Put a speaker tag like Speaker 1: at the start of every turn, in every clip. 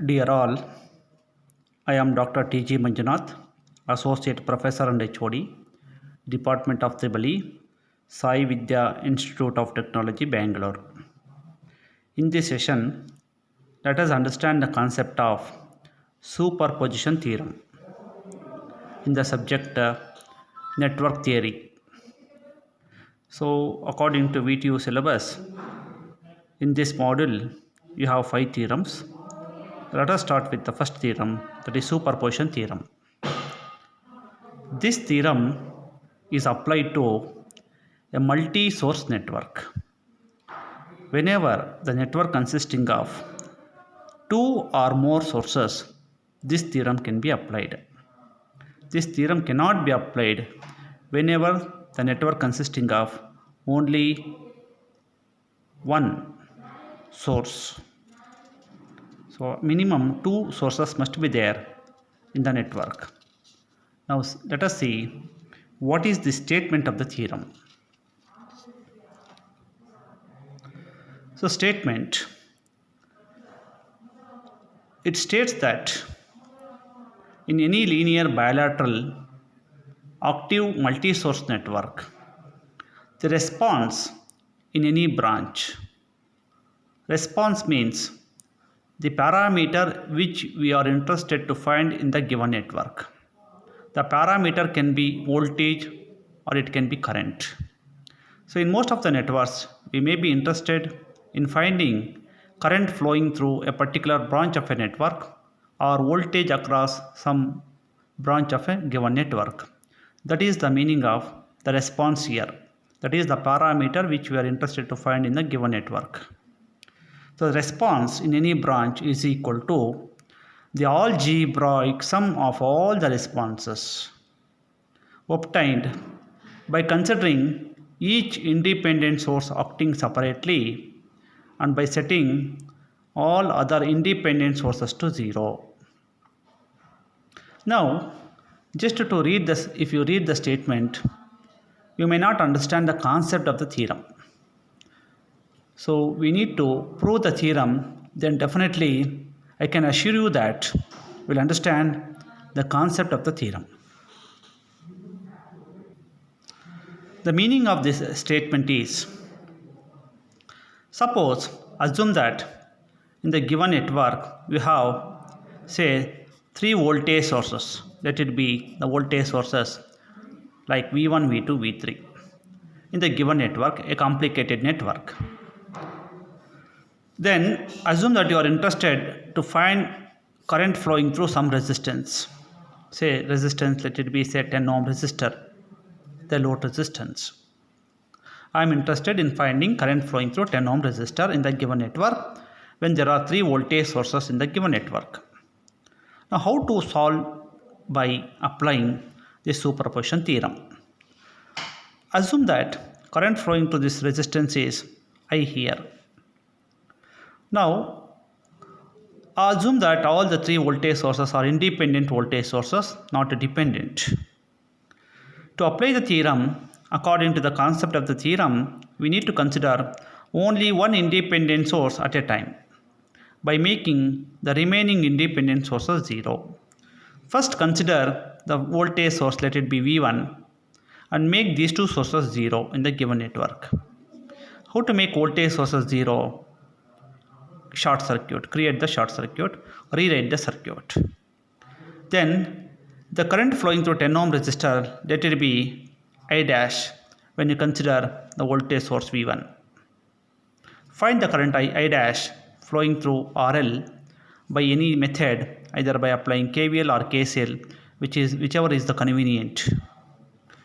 Speaker 1: Dear all, I am Dr. T.G. Manjunath, Associate Professor and HOD, Department of Tribali, Sai Vidya Institute of Technology, Bangalore. In this session, let us understand the concept of superposition theorem in the subject network theory. So, according to VTU syllabus, in this module, you have 5 theorems. Let us start with the first theorem, that is superposition theorem. This theorem is applied to a multi-source network. Whenever the network consisting of 2 or more sources, this theorem can be applied. This theorem cannot be applied whenever the network consisting of only one source. So minimum 2 sources must be there in the network. Now let us see what is the statement of the theorem. So statement, it states that in any linear bilateral active multi-source network, the response in any branch, response means the parameter which we are interested to find in the given network. The parameter can be voltage or it can be current. So in most of the networks, we may be interested in finding current flowing through a particular branch of a network or voltage across some branch of a given network. That is the meaning of the response here. That is the parameter which we are interested to find in the given network. So the response in any branch is equal to the algebraic sum of all the responses obtained by considering each independent source acting separately and by setting all other independent sources to 0. Now, just to read this, if you read the statement, you may not understand the concept of the theorem. So we need to prove the theorem, then definitely I can assure you that we'll understand the concept of the theorem. The meaning of this statement is, suppose, assume that in the given network we have, say, 3 voltage sources. Let it be the voltage sources like V1, V2, V3. In the given network, a complicated network. Then assume that you are interested to find current flowing through some resistance. Say resistance, let it be say 10 ohm resistor, the load resistance. I am interested in finding current flowing through 10 ohm resistor in the given network when there are 3 voltage sources in the given network. Now how to solve by applying this superposition theorem? Assume that current flowing through this resistance is I here. Now assume that all the 3 voltage sources are independent voltage sources, not dependent. To apply the theorem, according to the concept of the theorem, we need to consider only one independent source at a time by making the remaining independent sources 0. First consider the voltage source, let it be V1, and make these 2 sources 0 in the given network. How to make voltage sources 0? Short circuit, create the short circuit, rewrite the circuit. Then the current flowing through 10 ohm resistor, let it be I dash when you consider the voltage source V1. Find the current I dash flowing through RL by any method, either by applying KVL or KCL, whichever is the convenient.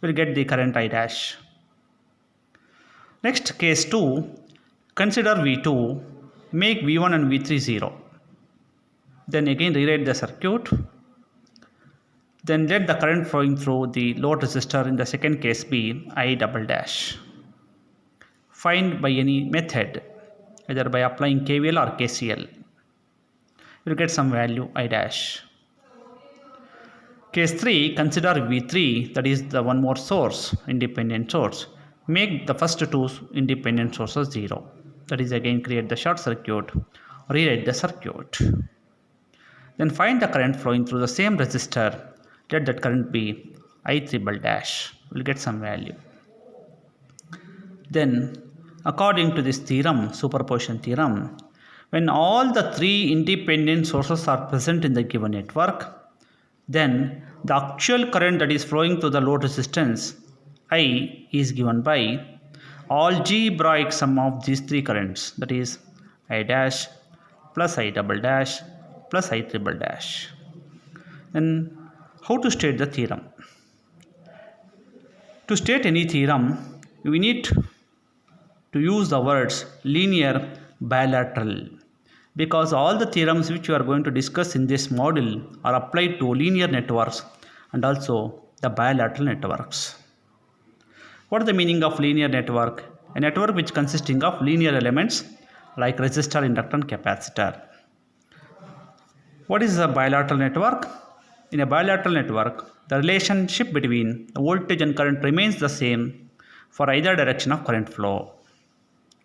Speaker 1: We'll get the current I dash. Next, case 2, consider V2, make V1 and V3 0. Then again rewrite the circuit. Then let the current flowing through the load resistor in the second case be I double dash. Find by any method, either by applying KVL or KCL. You will get some value I dash. Case 3, consider V3, that is the one more source, independent source. Make the first 2 independent sources 0. That is again create the short circuit, rewrite the circuit. Then find the current flowing through the same resistor. Let that current be I triple dash. We'll get some value. Then, according to this theorem, superposition theorem, when all the three independent sources are present in the given network, then the actual current that is flowing through the load resistance I is given by algebraic sum of these three currents, that is I dash plus I double dash plus I triple dash. Then how to state the theorem? To state any theorem, we need to use the words linear bilateral, because all the theorems which we are going to discuss in this module are applied to linear networks and also the bilateral networks. What is the meaning of linear network? A network which consisting of linear elements like resistor, inductor and capacitor. What is a bilateral network? In a bilateral network, the relationship between the voltage and current remains the same for either direction of current flow.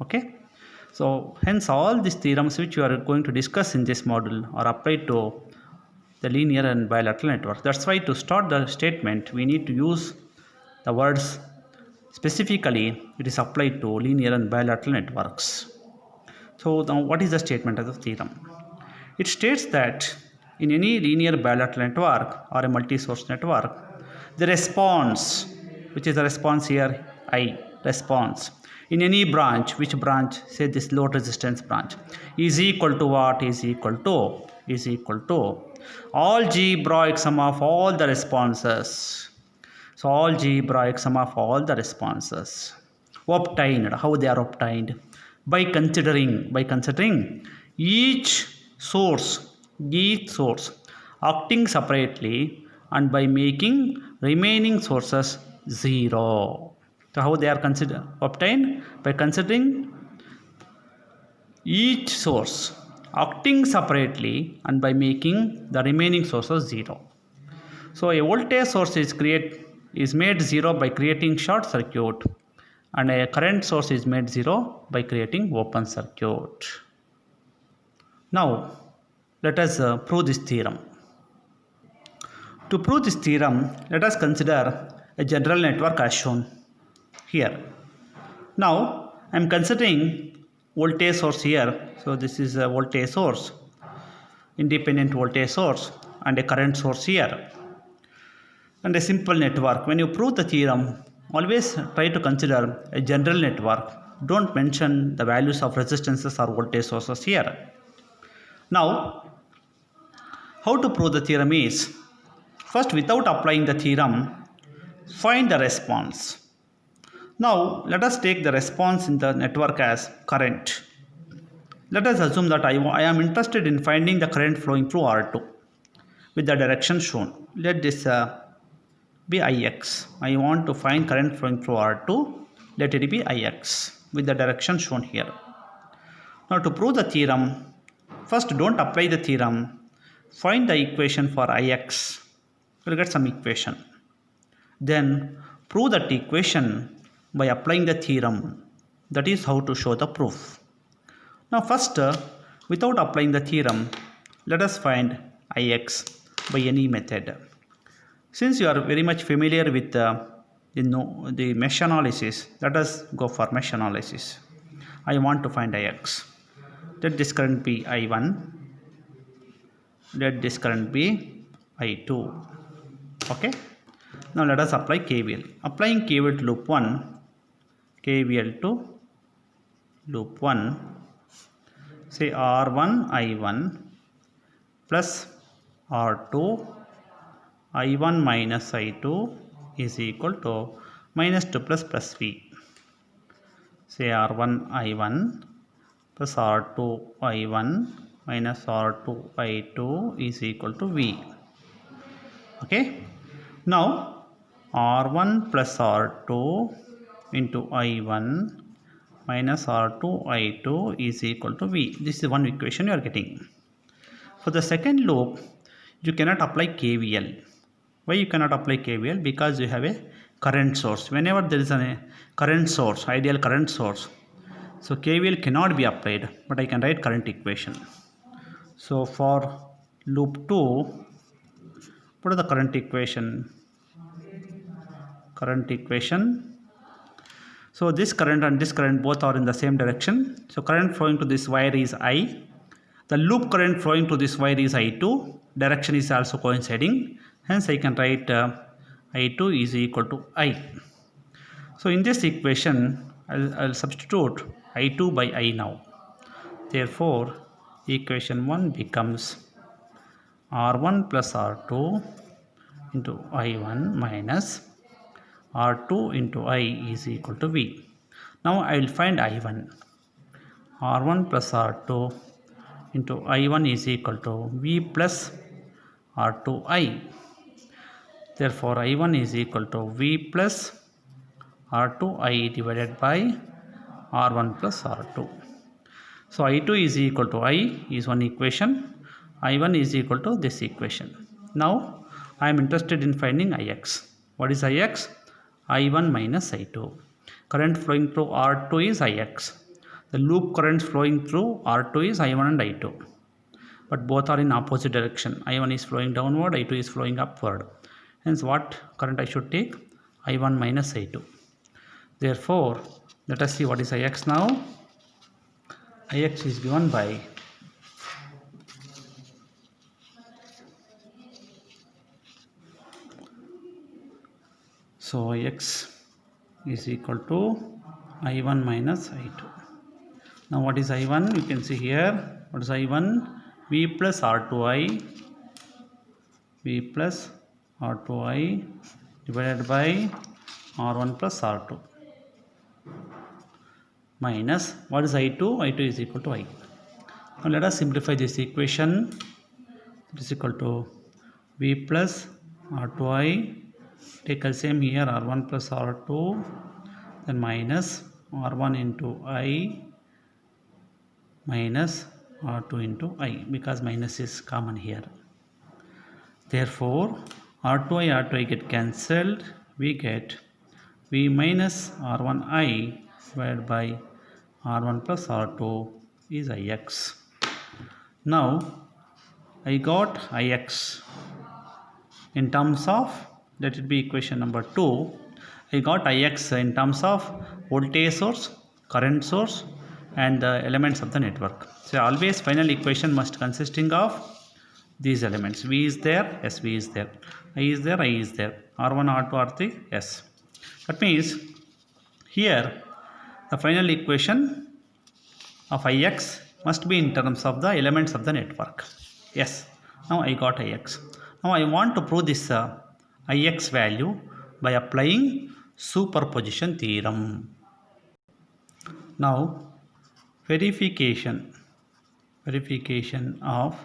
Speaker 1: Okay, so hence all these theorems which we are going to discuss in this module are applied to the linear and bilateral network. That's why to start the statement we need to use the words specifically it is applied to linear and bilateral networks. So now what is the statement of the theorem? It states that in any linear bilateral network or a multi-source network, the response, which is the response here, I, response, in any branch, which branch, say this load resistance branch, is equal to what? Is equal to algebraic sum of all the responses. So algebraic sum of all the responses obtained. How they are obtained? By considering each source acting separately and by making remaining sources zero. So how they are obtained? By considering each source acting separately and by making the remaining sources zero. So a voltage source is made zero by creating short circuit, and a current source is made zero by creating open circuit. Now let us prove this theorem. To prove this theorem, let us consider a general network as shown here. Now I am considering voltage source here. So this is a voltage source, independent voltage source, and a current source here, and a simple network. When you prove the theorem, always try to consider a general network. Don't mention the values of resistances or voltage sources here. Now how to prove the theorem is, first, without applying the theorem, find the response. Now let us take the response in the network as current. Let us assume that I am interested in finding the current flowing through R2 with the direction shown. Let this be Ix. I want to find current flowing through R2. Let it be Ix with the direction shown here. Now to prove the theorem, first don't apply the theorem. Find the equation for Ix. We'll get some equation. Then prove that equation by applying the theorem. That is how to show the proof. Now first, without applying the theorem, let us find Ix by any method. Since you are very much familiar with the mesh analysis, let us go for mesh analysis. I want to find Ix. Let this current be I1. Let this current be I2. Okay. Now let us apply KVL. Applying KVL to loop 1. KVL to loop 1. Say R1 I1 plus R2 I1 minus I2 is equal to minus 2 plus V. Say R1 I1 plus R2 I1 minus R2 I2 is equal to V. Okay. Now R1 plus R2 into I1 minus R2 I2 is equal to V. This is one equation you are getting. For the second loop, you cannot apply KVL. Why you cannot apply KVL? Because you have a current source. Whenever there is a current source, ideal current source, so KVL cannot be applied, but I can write current equation. So for loop 2, put the current equation. So this current and this current both are in the same direction. So current flowing to this wire is I. The loop current flowing to this wire is I2. Direction is also coinciding. Hence I can write I2 is equal to I. So in this equation, I'll substitute I2 by I now. Therefore, equation 1 becomes R1 plus R2 into I1 minus R2 into I is equal to V. Now I will find I1. R1 plus R2 into I1 is equal to V plus R2I. Therefore, I1 is equal to V plus R2I divided by R1 plus R2. So I2 is equal to I is one equation. I1 is equal to this equation. Now I am interested in finding Ix. What is Ix? I1 minus I2. Current flowing through R2 is Ix. The loop currents flowing through R2 is I1 and I2. But both are in opposite direction. I1 is flowing downward, I2 is flowing upward. Hence what current I should take? I1 minus I2. Therefore, let us see what is Ix now. Ix is given by so Ix is equal to I1 minus I2. Now what is I1? You can see here. What is I1? V plus R2I divided by R1 plus R2 minus what is I2? I2 is equal to I. Now let us simplify this equation. It is equal to V plus R2I, take LCM here, R1 plus R2, then minus R1 into I minus R2 into I, because minus is common here. Therefore, R2I get cancelled. We get V minus R1I divided by R1 plus R2 is Ix. Now, I got Ix in terms of, let it be equation number 2. I got Ix in terms of voltage source, current source, and the elements of the network. So always final equation must consisting of these elements. V is there, yes, V is there. I is there, I is there. R1, R2, R3, yes. That means here the final equation of Ix must be in terms of the elements of the network. Yes, now I got Ix. Now I want to prove this Ix value by applying superposition theorem. Now verification of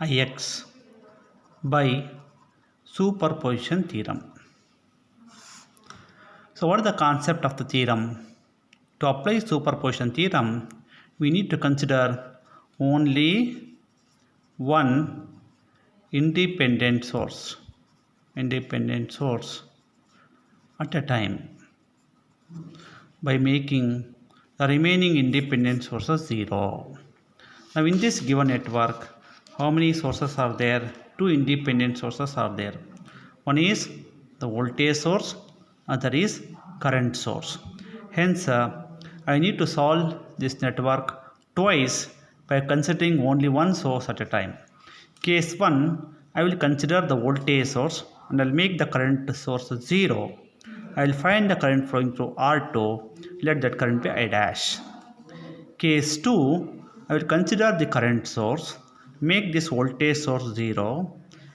Speaker 1: Ix by superposition theorem. So what is the concept of the theorem? To apply superposition theorem, we need to consider only one independent source at a time by making the remaining independent sources 0. Now in this given network, how many sources are there? Two independent sources are there. One is the voltage source, other is current source. Hence, I need to solve this network twice by considering only one source at a time. Case 1, I will consider the voltage source and I will make the current source 0. I will find the current flowing through R2. Let that current be I dash. Case 2, I will consider the current source, make this voltage source 0.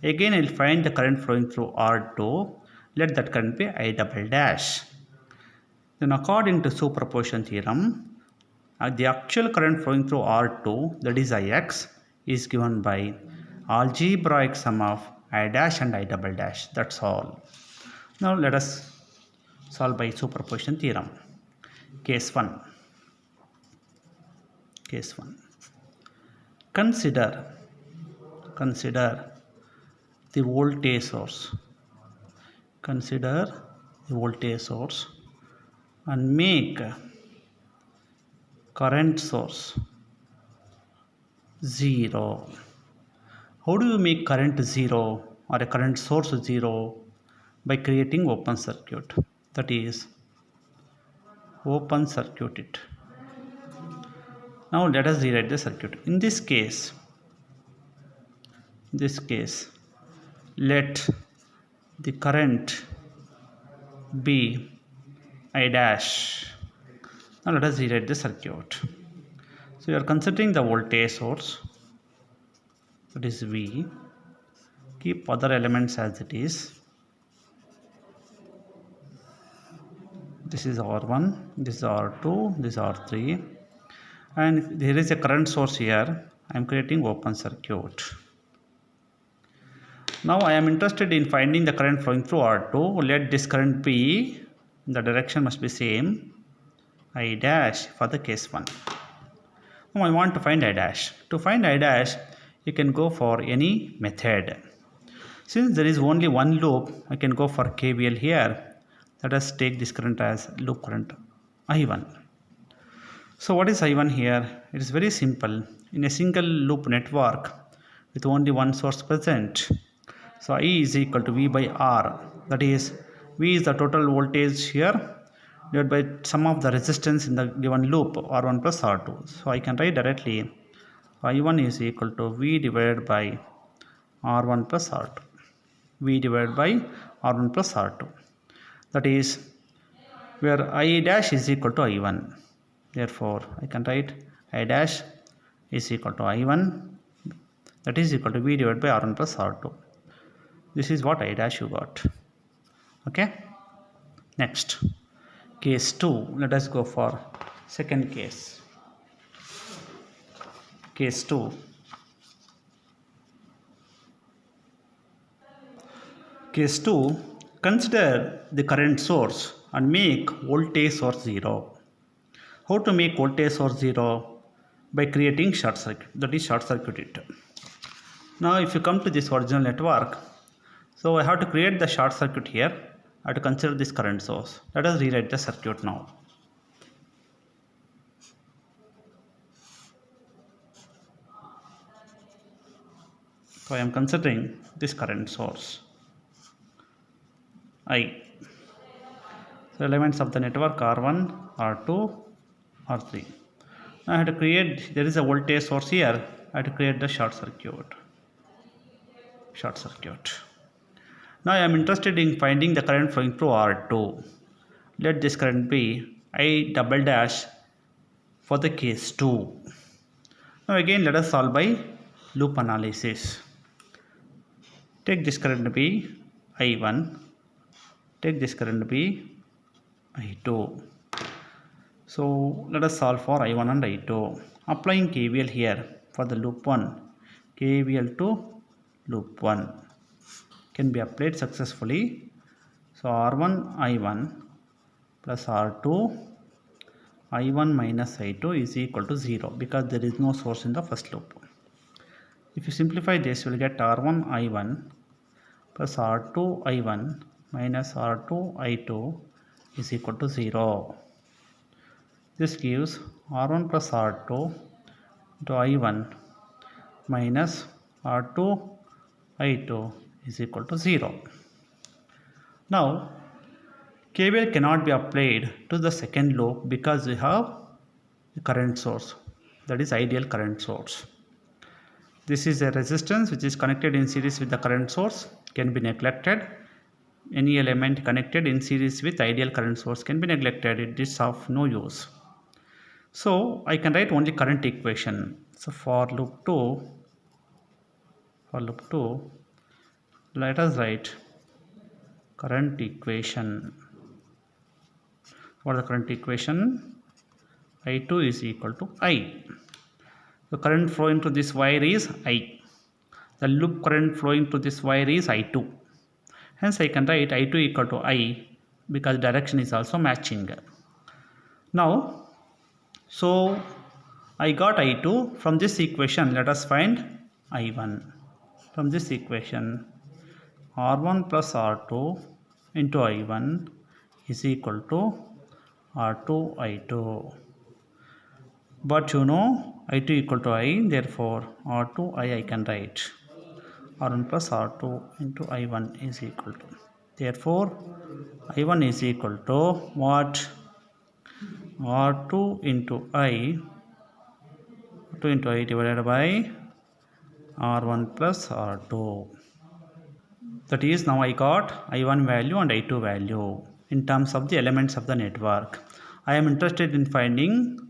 Speaker 1: Again I will find the current flowing through R2. Let that current be I double dash. Then according to superposition theorem, the actual current flowing through R2, that is Ix, is given by algebraic sum of I dash and I double dash. That's all. Now let us solve by superposition theorem. Case 1. Consider the voltage source. And make current source 0. How do you make current 0 or a current source 0? By creating open circuit, that is open circuit it. Now let us rewrite the circuit. In this case, let the current be I dash. Now let us rewrite the circuit. So you are considering the voltage source, that is V. Keep other elements as it is. This is R1, this is R2, this is R3, and there is a current source here. I am creating open circuit. Now I am interested in finding the current flowing through R2. Let this current be, the direction must be same, I dash for the case 1. Now I want to find I dash. To find I dash, you can go for any method. Since there is only one loop, I can go for KVL here. Let us take this current as loop current I1. So what is I1 here? It is very simple. In a single loop network with only one source present, so I is equal to V by R. That is, V is the total voltage here divided by sum of the resistance in the given loop, R1 plus R2. So I can write directly I1 is equal to V divided by R1 plus R2. V divided by R1 plus R2. That is where I dash is equal to I1. Therefore, I can write I dash is equal to I1, that is equal to V divided by R1 plus R2. This is what I dash you got. Okay. Next, case 2. Let us go for second case. Case 2. Case 2. Consider the current source and make voltage source 0. How to make voltage source 0? By creating short circuit, that is short circuit it. Now if you come to this original network, so I have to create the short circuit here. I have to consider this current source. Let us rewrite the circuit now. So I am considering this current source I. So elements of the network R1, R2, R3. Now I have to create, there is a voltage source here. I have to create the short circuit. Now I am interested in finding the current flowing through R2. Let this current be I double dash for the case 2. Now again let us solve by loop analysis. Take this current to be I1. Take this current to be I2. So let us solve for I1 and I2. Applying KVL here for the loop 1. KVL to loop 1 can be applied successfully. So R1 I1 plus R2 I1 minus I2 is equal to 0 because there is no source in the first loop. If you simplify this, you will get R1 I1 plus R2 I1 minus R2 I2 is equal to 0. This gives R1 plus R2 into I1 minus R2 I2 is equal to 0. Now KVL cannot be applied to the second loop because we have a current source, that is ideal current source. This is a resistance which is connected in series with the current source, can be neglected. Any element connected in series with ideal current source can be neglected. It is of no use. So I can write only current equation. So for loop 2, let us write current equation. What is the current equation? I2 is equal to I. The current flowing to this wire is I. The loop current flowing to this wire is I2. Hence I can write I2 equal to I because direction is also matching. Now, so I got I2 from this equation. Let us find I1. From this equation, R1 plus R2 into I1 is equal to R2 I2. But you know I2 equal to I, therefore R2 I can write. R1 plus R2 into I1 is equal to. Therefore, I1 is equal to what? R2 into I divided by R1 plus R2. That is, now I got I1 value and I2 value in terms of the elements of the network. I am interested in finding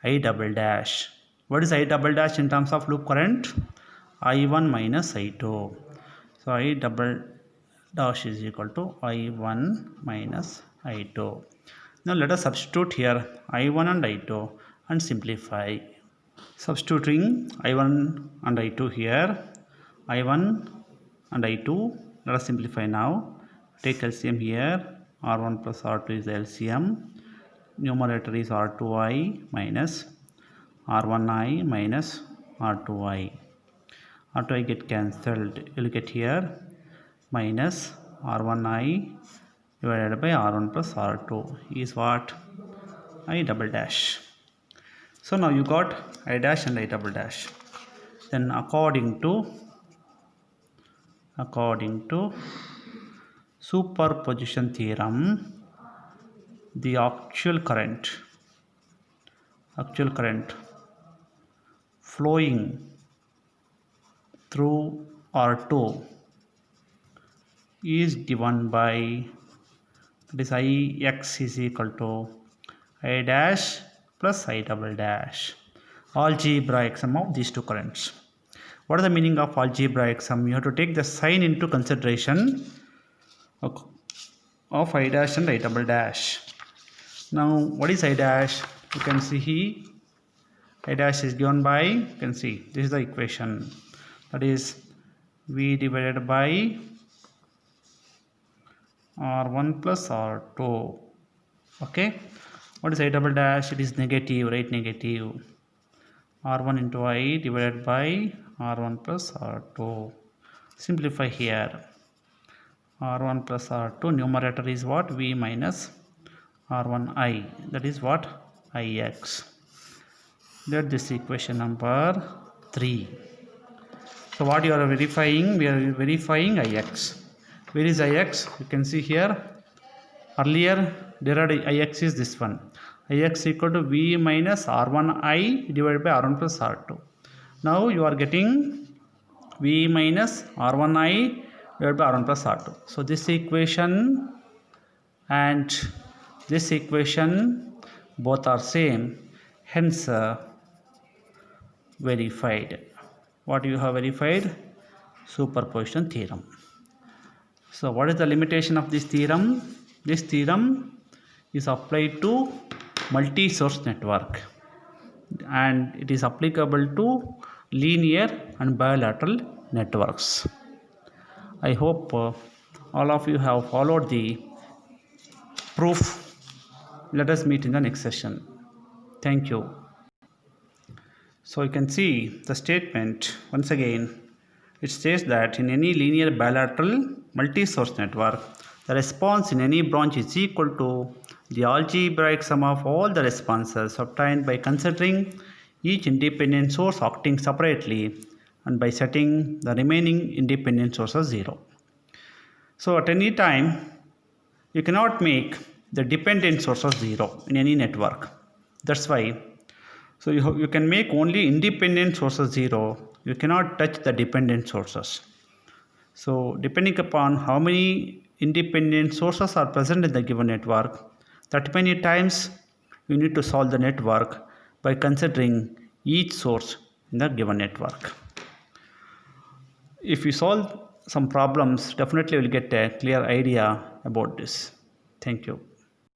Speaker 1: I double dash. What is I double dash in terms of loop current? I1 minus I2. So I double dash is equal to I1 minus I2. Now let us substitute here I1 and I2 and simplify. Substituting I1 and I2 here, I1 and I2, let us simplify now. Take LCM here, R1 plus R2 is the LCM. Numerator is R2I minus R1I minus R2I. R2I get cancelled. You will get here minus R1I divided by R1 plus R2 is what? I double dash. So now you got I dash and I double dash. Then according to superposition theorem, the actual current flowing through R2 is given by, this Ix is equal to I dash plus I double dash, algebraic sum of these two currents. What is the meaning of algebraic sum? You have to take the sign into consideration of I dash and I double dash. Now what is I dash? You can see here I dash is given by, you can see this is the equation, that is V divided by R1 plus R2. Okay, what is I double dash? It is negative, right? Negative. R1 into I divided by R1 plus R2. Simplify here. R1 plus R2, numerator is what? V minus R1I, that is what? Ix. That this equation number 3. So what you are verifying? We are verifying Ix. Where is Ix? You can see here. Earlier derived Ix is this one. Ix equal to V minus R1I divided by R1 plus R2. Now you are getting V minus R1I divided by R1 plus R2. So this equation and this equation both are same. Hence verified. What you have verified? Superposition theorem. So what is the limitation of this theorem? This theorem is applied to multi-source network and it is applicable to linear and bilateral networks. I hope all of you have followed the proof. Let us meet in the next session. Thank you. So you can see the statement once again. It says that in any linear bilateral multi-source network, the response in any branch is equal to the algebraic sum of all the responses obtained by considering each independent source acting separately and by setting the remaining independent sources 0. So at any time, you cannot make the dependent sources 0 in any network. That's why. So you can make only independent sources 0. You cannot touch the dependent sources. So depending upon how many independent sources are present in the given network, that many times you need to solve the network by considering each source in the given network. If you solve some problems, definitely you will get a clear idea about this. Thank you.